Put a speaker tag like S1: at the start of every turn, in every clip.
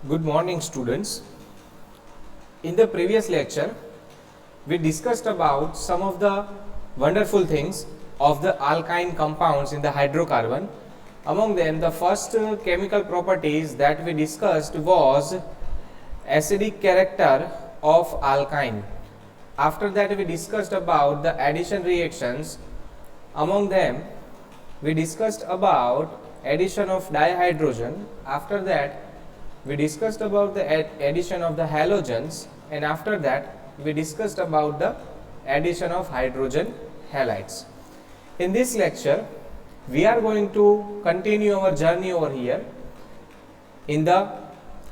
S1: Good morning, students. In the previous lecture, we discussed about some of the wonderful things of the alkyne compounds in the hydrocarbon. Among them, the first chemical properties that we discussed was acidic character of alkyne. After that, we discussed about the addition reactions. Among them, we discussed about addition of dihydrogen. After that, we discussed about the addition of the halogens, and after that we discussed about the addition of hydrogen halides. In this lecture, we are going to continue our journey over here in the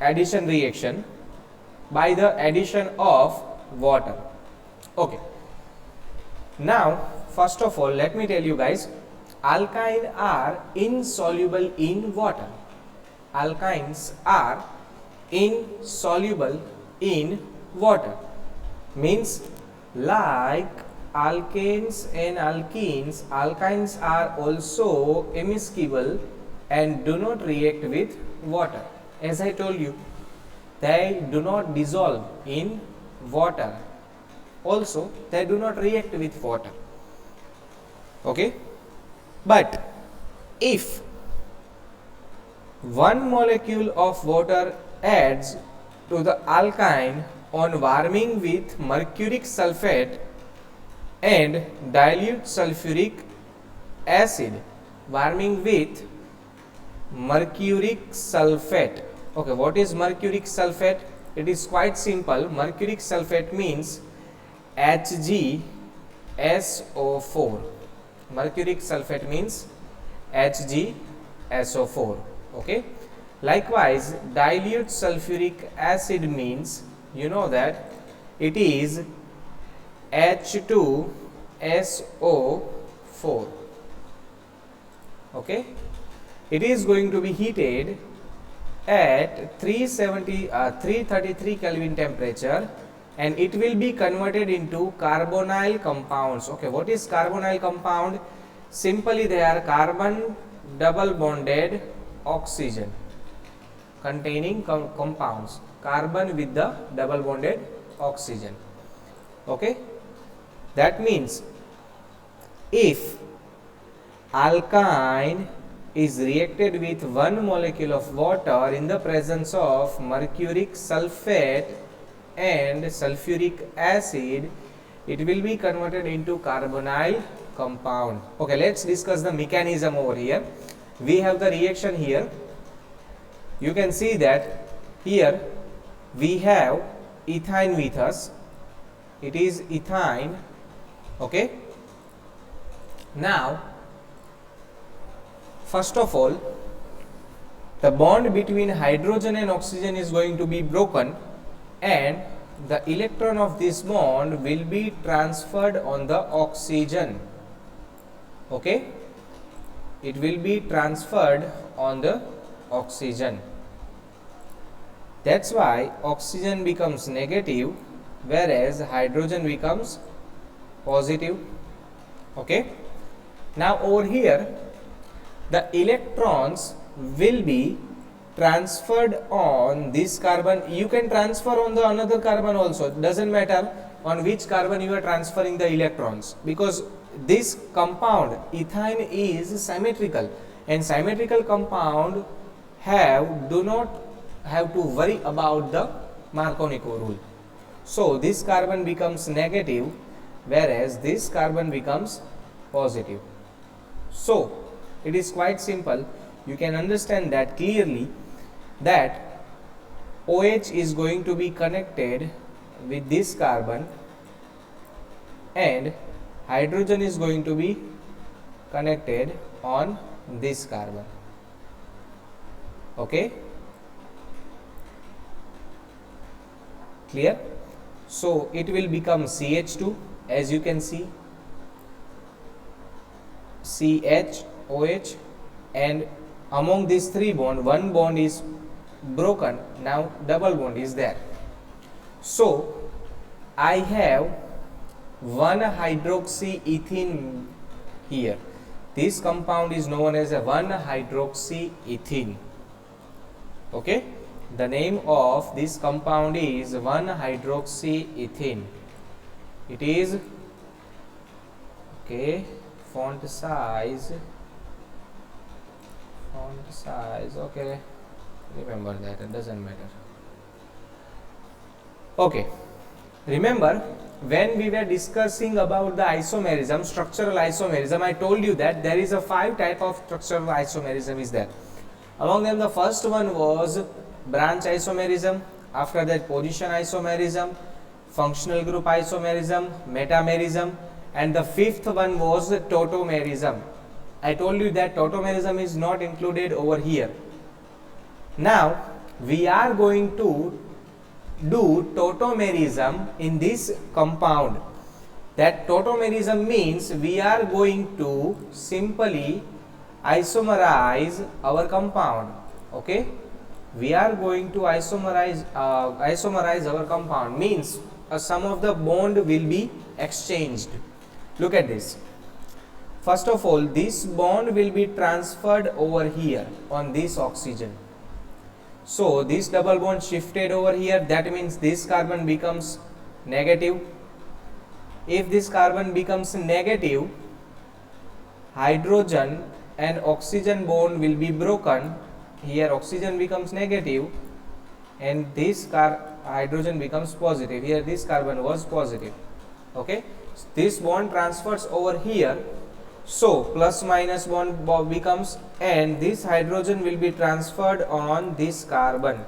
S1: addition reaction by the addition of water. Okay. Now, first of all, let me tell you guys, alkyne are insoluble in water. Alkynes are insoluble in water, means like alkanes and alkenes, alkynes are also immiscible and do not react with water. As I told you, they do not dissolve in water, also they do not react with water. Okay, but if one molecule of water adds to the alkyne on warming with mercuric sulfate and dilute sulfuric acid, warming with mercuric sulfate. Okay, what is mercuric sulfate? It is quite simple. Mercuric sulfate means HgSO4. Mercuric sulfate means HgSO4. Okay, likewise dilute sulfuric acid means, you know that it is H2SO4. okay, it is going to be heated at 333 Kelvin temperature and it will be converted into carbonyl compounds. Okay, what is carbonyl compound? Simply they are carbon double bonded oxygen containing compounds, carbon with the double bonded oxygen. Okay, that means if alkyne is reacted with one molecule of water in the presence of mercuric sulfate and sulfuric acid, it will be converted into carbonyl compound. Okay, let's discuss the mechanism over here. We have the reaction here. You can see that here we have ethyne with us. It is ethyne. Okay. Now, first of all, the bond between hydrogen and oxygen is going to be broken and the electron of this bond will be transferred on the oxygen. Okay, it will be transferred on the oxygen. That's why oxygen becomes negative whereas hydrogen becomes positive. Okay, now over here the electrons will be transferred on this carbon. You can transfer on the another carbon also, it doesn't matter on which carbon you are transferring the electrons, because this compound ethyne is symmetrical and symmetrical compound do not have to worry about the Markovnikov rule. So this carbon becomes negative whereas this carbon becomes positive. So it is quite simple. You can understand that clearly that OH is going to be connected with this carbon and hydrogen is going to be connected on this carbon. Okay, clear? So it will become CH2, as you can see, CHOH, and among these three bonds, one bond is broken, now double bond is there. So I have one hydroxyethene here. This compound is known as a 1-hydroxyethene. Okay, The name of this compound is 1-hydroxyethene. It is, okay, font size, okay, remember that, it doesn't matter. Okay, remember when we were discussing about the isomerism, structural isomerism, I told you that there is a 5 type of structural isomerism is there. Among them, the first one was branch isomerism, after that position isomerism, functional group isomerism, metamerism, and the fifth one was tautomerism. I told you that tautomerism is not included over here. Now we are going to do tautomerism in this compound. That tautomerism means we are going to simply isomerize our compound. Okay, we are going to isomerize our compound, means some of the bond will be exchanged. Look at this. First of all, this bond will be transferred over here on this oxygen. So this double bond shifted over here, that means this carbon becomes negative. If this carbon becomes negative, hydrogen and oxygen bond will be broken. Here oxygen becomes negative and this hydrogen becomes positive. Here this carbon was positive. Okay, this bond transfers over here. So plus minus bond becomes, and this hydrogen will be transferred on this carbon.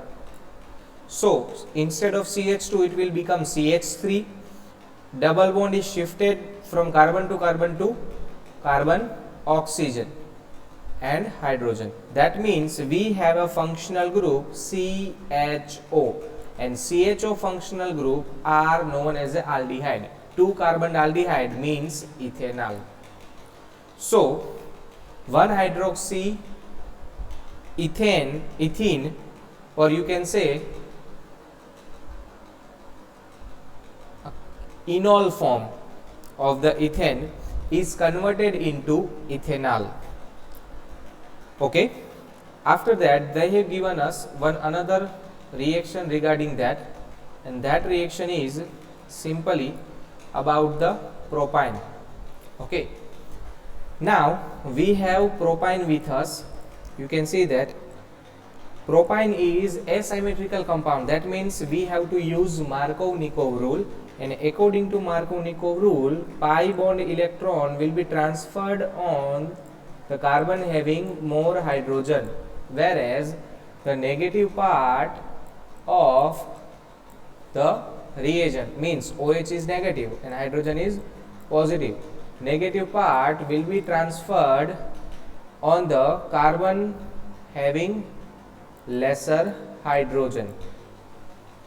S1: So instead of CH2 it will become CH3. Double bond is shifted from carbon to carbon, oxygen and hydrogen. That means we have a functional group CHO, and CHO functional group are known as a aldehyde. 2 carbon aldehyde means ethanol. So 1-hydroxyethene, or you can say enol form of the ethane is converted into ethanol. Okay, after that they have given us another reaction regarding that, and that reaction is simply about the propane. Okay, now we have propane with us. You can see that propane is asymmetrical compound. That means we have to use Markov-Nikov rule, and according to Markov-Nikov rule, pi bond electron will be transferred on the carbon having more hydrogen, whereas the negative part of the reagent, means OH is negative and hydrogen is positive, negative part will be transferred on the carbon having lesser hydrogen.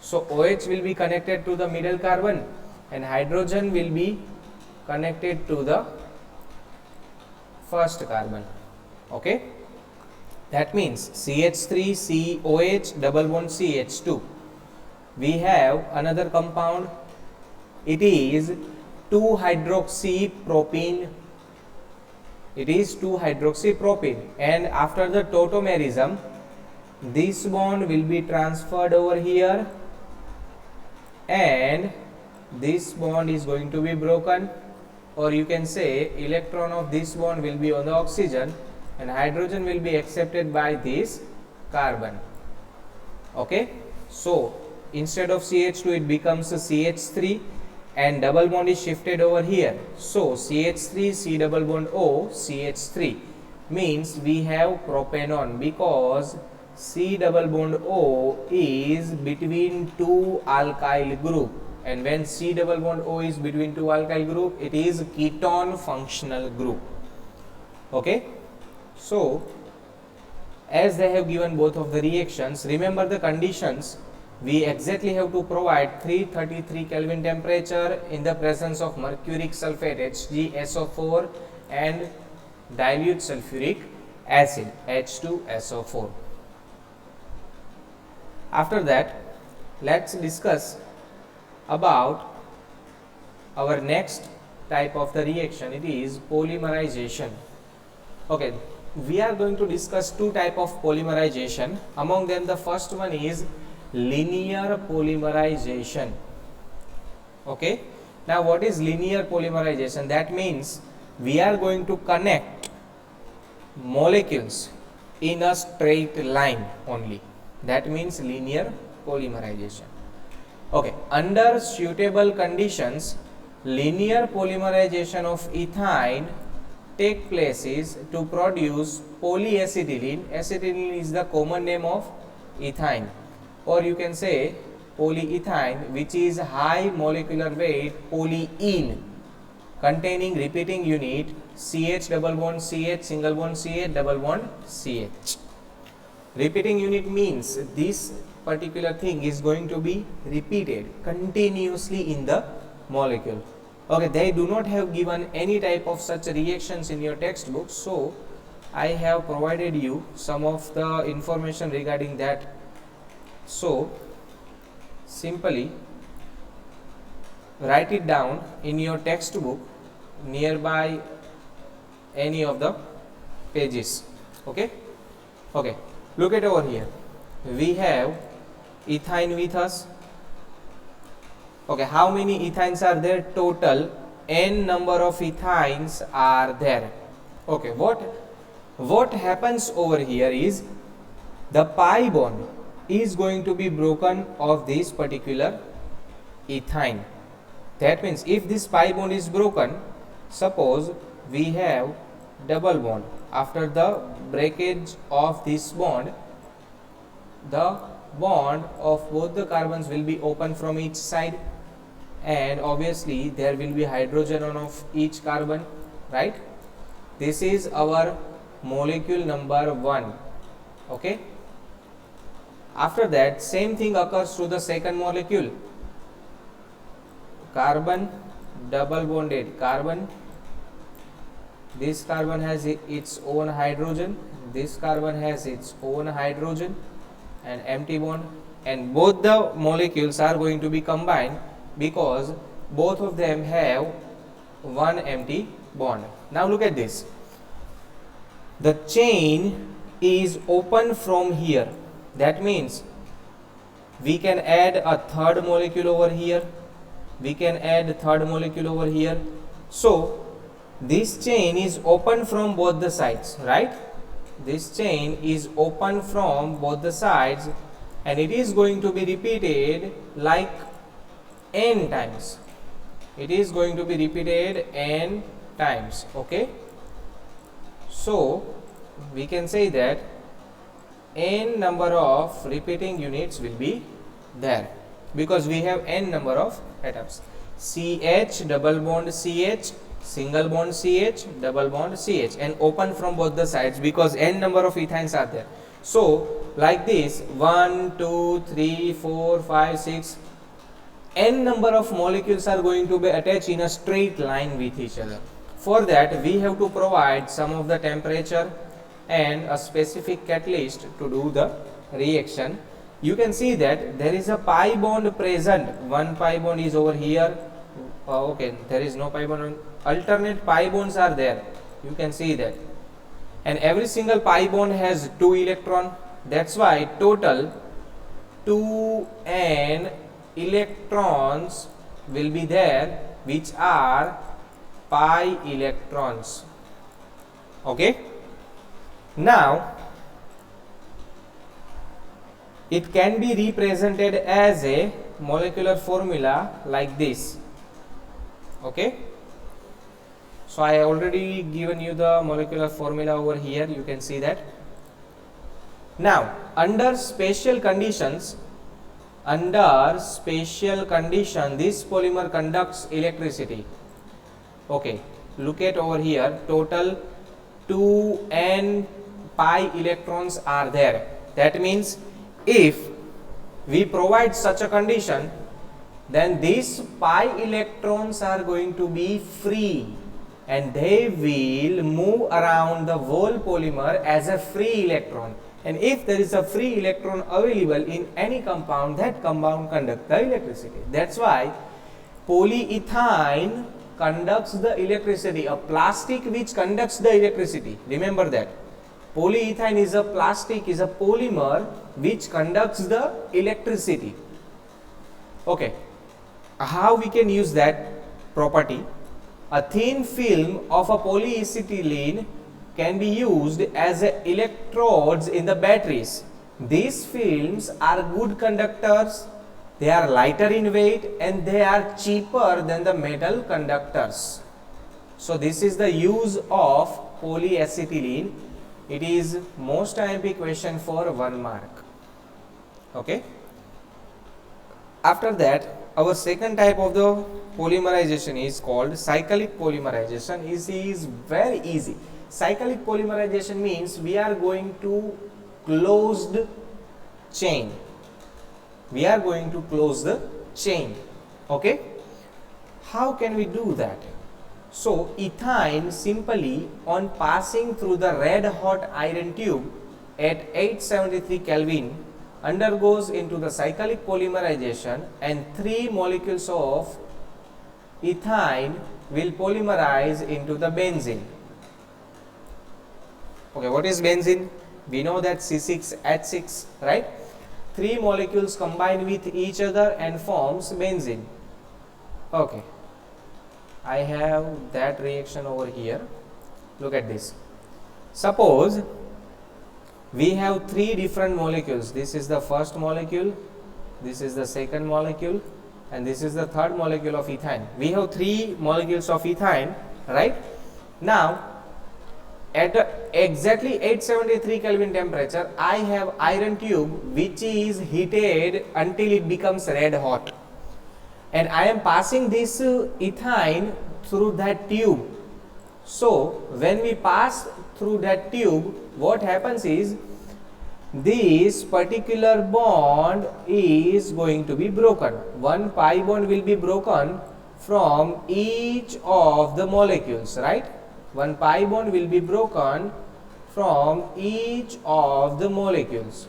S1: So OH will be connected to the middle carbon and hydrogen will be connected to the first carbon. Okay, that means CH3 COH double bond CH2. We have another compound. It is 2-hydroxypropene. It is 2-hydroxypropene, and after the tautomerism, this bond will be transferred over here, and this bond is going to be broken, or you can say electron of this bond will be on the oxygen and hydrogen will be accepted by this carbon. Okay, so instead of CH2 it becomes a CH3 and double bond is shifted over here. So CH3 C double bond O CH3 means we have propanone, because C double bond O is between 2 alkyl group, and when C double bond O is between 2 alkyl group, it is ketone functional group. Okay, so as they have given both of the reactions, remember the conditions. We exactly have to provide 333 Kelvin temperature in the presence of mercuric sulfate HgSO4 and dilute sulfuric acid H2SO4. After that, let's discuss about our next type of the reaction. It is polymerization. Okay, we are going to discuss two type of polymerization. Among them, the first one is linear polymerization. Okay. Now, what is linear polymerization? That means we are going to connect molecules in a straight line only. That means linear polymerization. Okay. Under suitable conditions, linear polymerization of ethyne take places to produce polyacetylene. Acetylene is the common name of ethyne, or you can say polyethylene, which is high molecular weight polyene containing repeating unit CH double bond CH single bond CH double bond CH. Repeating unit means this particular thing is going to be repeated continuously in the molecule. Okay, they do not have given any type of such reactions in your textbook, so I have provided you some of the information regarding that. So simply write it down in your textbook nearby any of the pages. Okay. Okay, look at over here. We have ethyne with us. Okay, how many ethynes are there? Total n number of ethynes are there. Okay, what happens over here is the pi bond is going to be broken of this particular ethyne. That means if this pi bond is broken, suppose we have double bond. After the breakage of this bond, the bond of both the carbons will be open from each side, and obviously there will be hydrogen on each carbon, right? This is our molecule number 1. Okay. After that, same thing occurs to the second molecule. Carbon double bonded carbon. This carbon has its own hydrogen. This carbon has its own hydrogen and empty bond, and both the molecules are going to be combined because both of them have one empty bond. Now look at this. The chain is open from here. That means we can add a third molecule over here. We can add a third molecule over here. So this chain is open from both the sides, right? This chain is open from both the sides, and it is going to be repeated like n times. It is going to be repeated n times. Okay. So we can say that n number of repeating units will be there because we have n number of atoms. CH double bond CH single bond CH double bond CH, and open from both the sides because n number of ethynes are there. So like this, 1 2 3 4 5 6, n number of molecules are going to be attached in a straight line with each other. For that, we have to provide some of the temperature and a specific catalyst to do the reaction. You can see that there is a pi bond present. One pi bond is over here. Okay, there is no pi bond. Alternate pi bonds are there. You can see that. And every single pi bond has 2 electrons. That's why total 2n electrons will be there, which are pi electrons. Okay. Now it can be represented as a molecular formula like this. Okay. So I have already given you the molecular formula over here. You can see that. Now under special conditions, this polymer conducts electricity. Okay, look at over here. Total 2n pi electrons are there. That means if we provide such a condition, then these pi electrons are going to be free and they will move around the whole polymer as a free electron. And if there is a free electron available in any compound, that compound conducts the electricity. That's why polyethylene conducts the electricity, a plastic which conducts the electricity. Remember that. Polyethylene is a plastic, is a polymer which conducts the electricity. Okay, how we can use that property? A thin film of a polyacetylene can be used as electrodes in the batteries. These films are good conductors, they are lighter in weight, and they are cheaper than the metal conductors. So this is the use of polyacetylene. It is most IMP question for 1 mark. Okay. After that, our second type of the polymerization is called cyclic polymerization. It is very easy. Cyclic polymerization means we are going to closed chain. We are going to close the chain. Okay. How can we do that? So ethane simply on passing through the red hot iron tube at 873 Kelvin undergoes into the cyclic polymerization, and 3 molecules of ethane will polymerize into the benzene. Okay, what is benzene? We know that C6H6, right? 3 molecules combine with each other and forms benzene. Okay, I have that reaction over here. Look at this. Suppose we have 3 different molecules. This is the first molecule, this is the second molecule, and this is the third molecule of ethane. We have 3 molecules of ethane, right? Now, at exactly 873 Kelvin temperature, I have iron tube which is heated until it becomes red hot, and I am passing this ethane through that tube. So when we pass through that tube, what happens is this particular bond is going to be broken. One pi bond will be broken from each of the molecules, right? One pi bond will be broken from each of the molecules.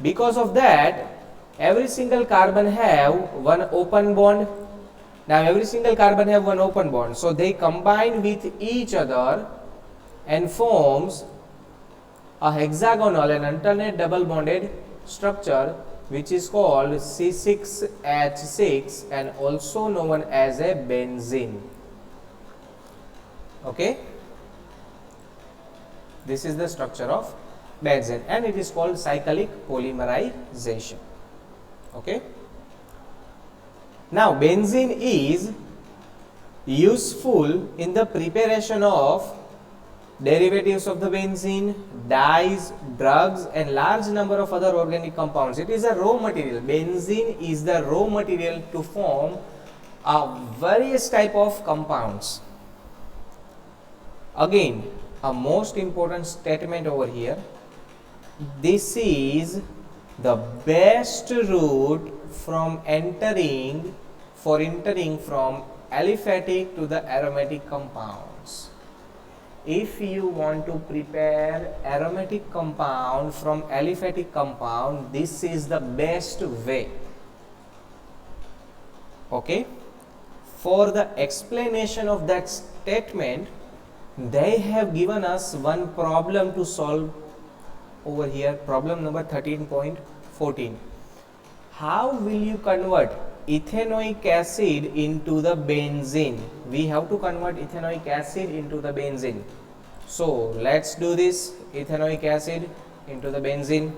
S1: Because of that, every single carbon have one open bond. Now every single carbon have one open bond, so they combine with each other and forms a hexagonal and alternate double bonded structure which is called C6H6 and also known as a benzene. Okay, this is the structure of benzene and it is called cyclic polymerization. Okay. Now benzene is useful in the preparation of derivatives of the benzene, dyes, drugs and large number of other organic compounds. It is a raw material. Benzene is the raw material to form various type of compounds. Again, a most important statement over here. This is the best route from entering from aliphatic to the aromatic compounds. If you want to prepare aromatic compound from aliphatic compound, this is the best way. Okay. For the explanation of that statement, they have given us one problem to solve over here, problem number 13.14. How will you convert ethanoic acid into the benzene? We have to convert ethanoic acid into the benzene. So let's do this. Ethanoic acid into the benzene.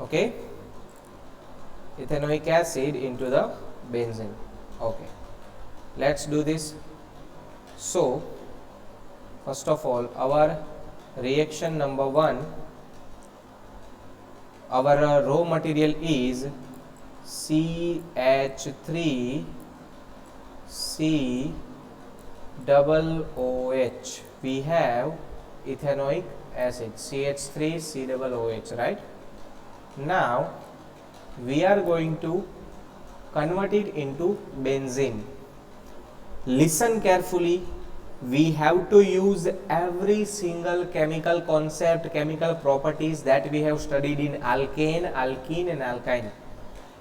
S1: Okay, ethanoic acid into the benzene. Okay, let's do this. So first of all, our reaction number 1, our raw material is CH3COOH. We have ethanoic acid CH3COOH, right? Now we are going to convert it into benzene. Listen carefully. We have to use every single chemical concept, chemical properties that we have studied in alkane, alkene and alkyne.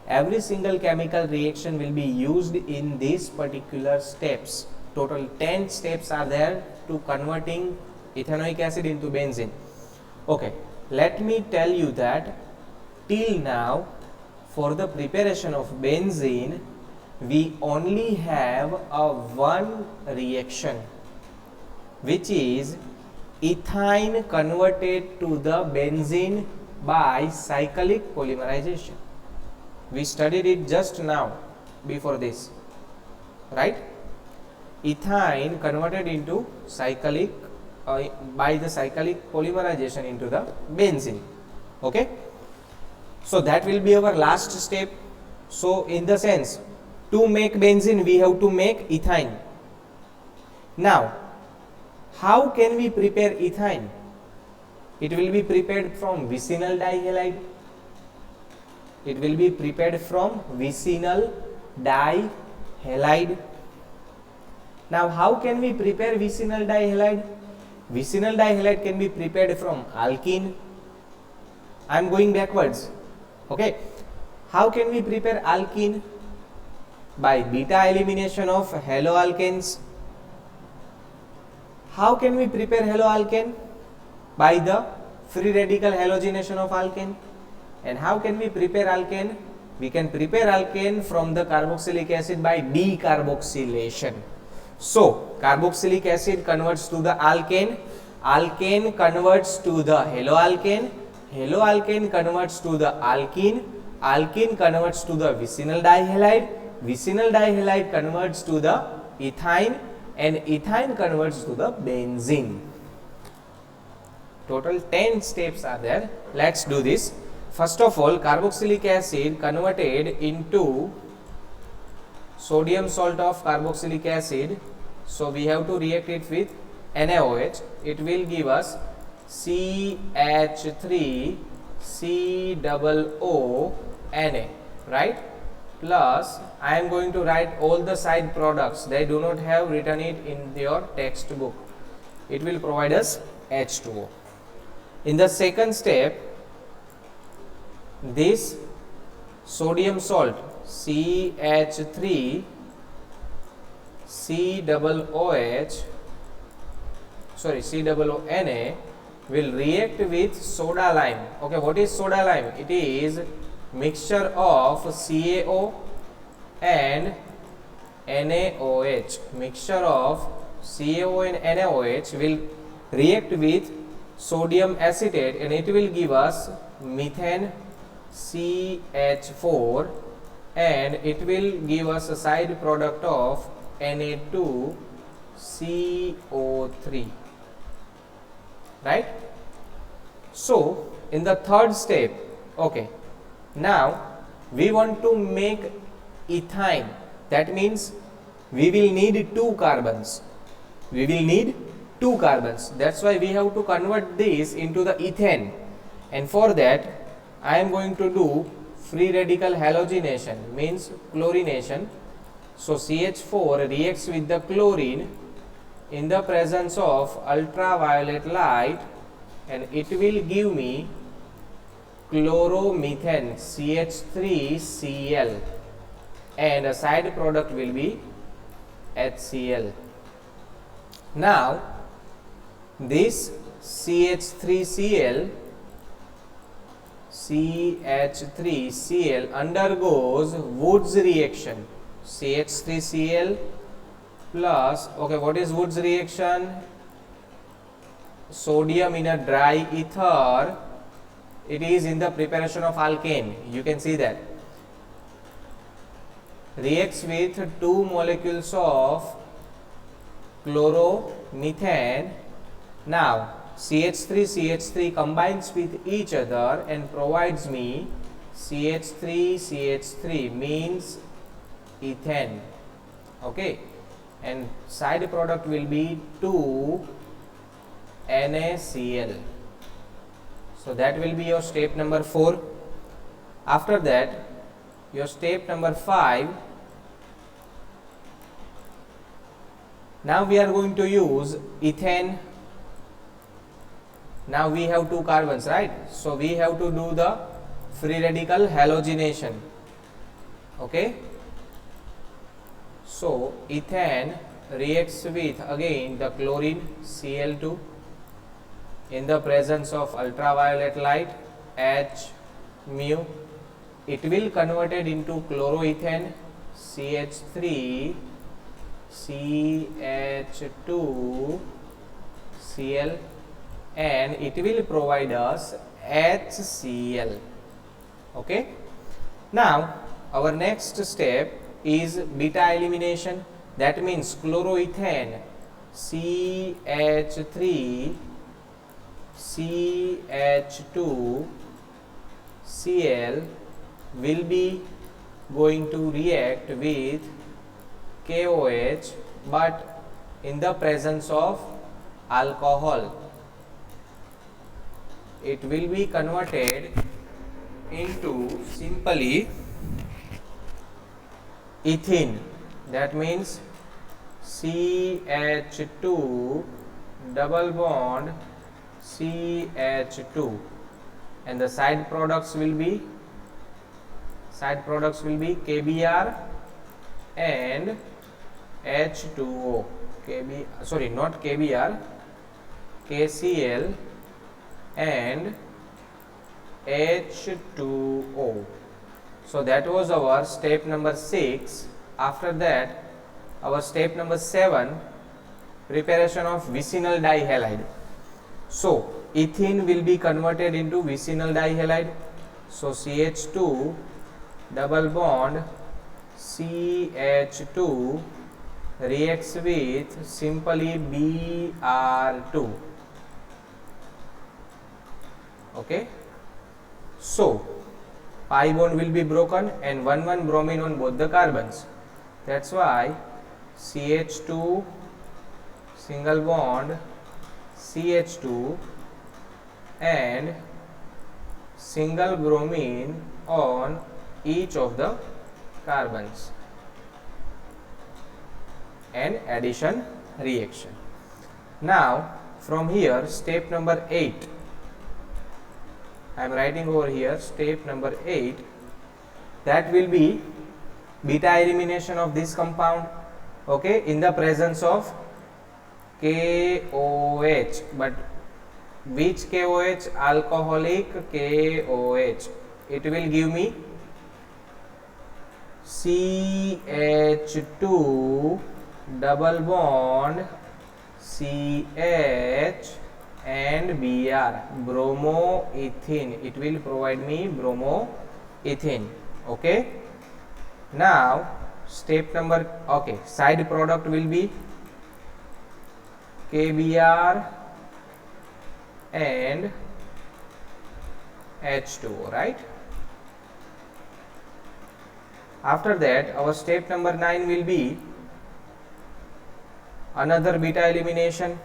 S1: Every single chemical reaction will be used in these particular steps. Total 10 steps are there to converting ethanoic acid into benzene. Okay, let me tell you that till now for the preparation of benzene we only have a one reaction, which is ethyne converted to the benzene by cyclic polymerization. We studied it just now before this, right? Ethyne converted into cyclic by the cyclic polymerization into the benzene. Okay, so that will be our last step. So in the sense, to make benzene we have to make ethyne. Now how can we prepare ethyne? It will be prepared from vicinal dihalide. It will be prepared from vicinal dihalide. Now how can we prepare vicinal dihalide? Vicinal dihalide can be prepared from alkene. I am going backwards. Okay, how can we prepare alkene? By beta elimination of haloalkanes. How can we prepare haloalkane? By the free radical halogenation of alkane. And how can we prepare alkane? We can prepare alkane from the carboxylic acid by decarboxylation. So carboxylic acid converts to the alkane, alkane converts to the haloalkane, haloalkane converts to the alkene, alkene converts to the vicinal dihalide, vicinal dihalide converts to the ethyne, and ethyne converts to the benzene. Total 10 steps are there. Let's do this. First of all, carboxylic acid converted into sodium salt of carboxylic acid. So we have to react it with NaOH. It will give us CH3COONA, right? Plus I am going to write all the side products. They do not have written it in your textbook. It will provide us H2O. In the second step, this sodium salt CH3 COONA will react with soda lime. Okay, what is soda lime? It is mixture of CaO and NaOH. Mixture of CaO and NaOH will react with sodium acetate and it will give us methane CH4 and it will give us a side product of Na2CO3, right? So in the third step, okay, now we want to make ethyne. That means we will need two carbons. We will need two carbons. That's why we have to convert this into the ethane, and for that I am going to do free radical halogenation, means chlorination. So CH4 reacts with the chlorine in the presence of ultraviolet light and it will give me chloromethane CH3Cl and a side product will be HCl. Now this CH3Cl undergoes Wood's reaction. CH3Cl plus, okay, what is Wood's reaction? Sodium in a dry ether. It is in the preparation of alkane. You can see that. Reacts with two molecules of chloromethane. Now CH3 combines with each other and provides me CH3 means ethane. Okay, and side product will be 2 NaCl. So that will be your step number 4. After that, your step number 5. Now we are going to use ethane. Now we have two carbons, right? So we have to do the free radical halogenation. Okay. So ethane reacts with again the chlorine Cl2 in the presence of ultraviolet light H mu, it will converted into chloroethane CH3 CH2 Cl, and it will provide us HCl. Okay. Now our next step is beta elimination. That means chloroethane CH3 CH2 Cl will be going to react with KOH, but in the presence of alcohol. It will be converted into simply ethene. That means CH2 double bond CH2, and the side products will be KBr and H2O. Not KBr, KCl and H2O. So that was our step number 6. After that, our step number 7, preparation of vicinal dihalide. So ethene will be converted into vicinal dihalide. So CH2 double bond CH2 reacts with simply Br2. Okay. So pi bond will be broken and 1,1 bromine on both the carbons. That's why CH2 single bond CH2 and single bromine on each of the carbons, and addition reaction. Now from here, step number 8, I am writing over here step number 8, that will be beta elimination of this compound, okay, in the presence of KOH. But which KOH? Alcoholic KOH. It will give me CH2 double bond CH and Br, bromoethene. It will provide me bromoethene. Okay. Now step number, okay, side product will be KBr and H2O, right? After that, our step number 9 will be another beta elimination.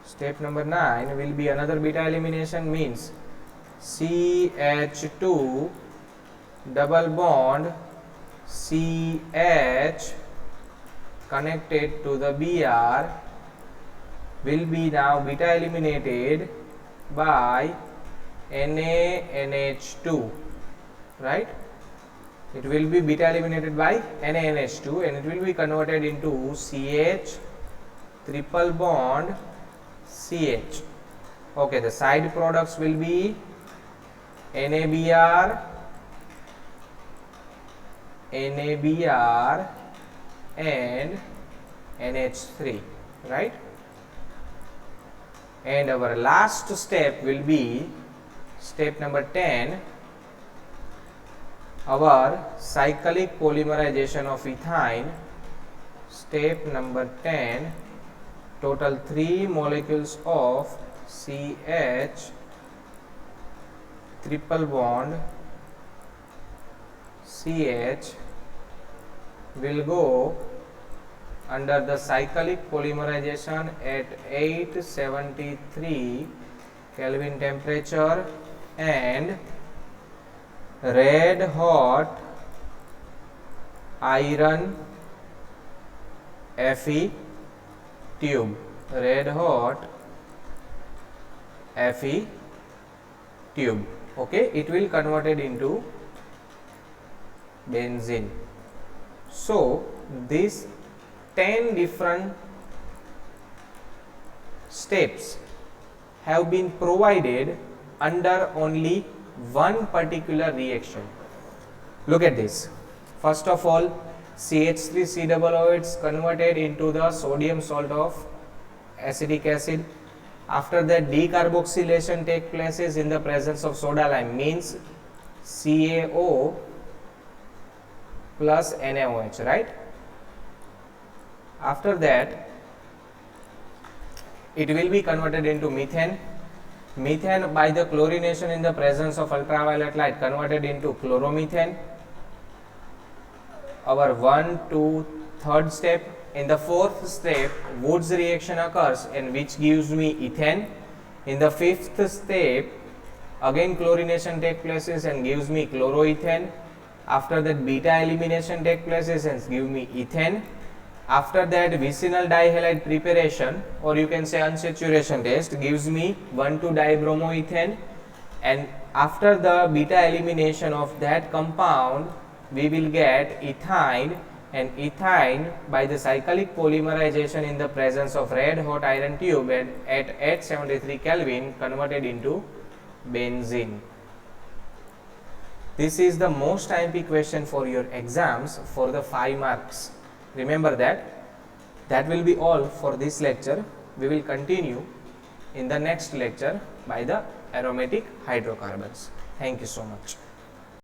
S1: Step number 9 will be another beta elimination, means CH2 double bond CH connected to the Br will be now beta eliminated by NaNH2, right? It will be beta eliminated by NaNH2 and it will be converted into CH triple bond CH. Okay, the side products will be NaBr and NH3, right? And our last step will be step number 10, our cyclic polymerization of ethyne. Step number 10, total 3 molecules of CH triple bond CH will go under the cyclic polymerization at 873 Kelvin temperature and red hot iron Fe tube, red hot Fe tube. Okay, it will converted into benzene. So these 10 different steps have been provided under only one particular reaction. Look at this. First of all, CH3COO is converted into the sodium salt of acetic acid. After that, decarboxylation takes place in the presence of soda lime, means CaO plus NaOH, right? After that, it will be converted into methane. Methane, by the chlorination in the presence of ultraviolet light, converted into chloromethane. Our 1, 2, 3rd step. In the 4th step, Wood's reaction occurs, and which gives me ethane. In the 5th step, again chlorination takes place and gives me chloroethane. After that, beta elimination takes place and gives me ethane. After that, vicinal dihalide preparation, or you can say unsaturation test, gives me 1,2-dibromoethane, and after the beta elimination of that compound, we will get ethyne, and ethyne, by the cyclic polymerization in the presence of red hot iron tube and at 873 Kelvin, converted into benzene. This is the most IMP question for your exams for the 5 marks. Remember that. That will be all for this lecture. We will continue in the next lecture by the aromatic hydrocarbons. Thank you so much.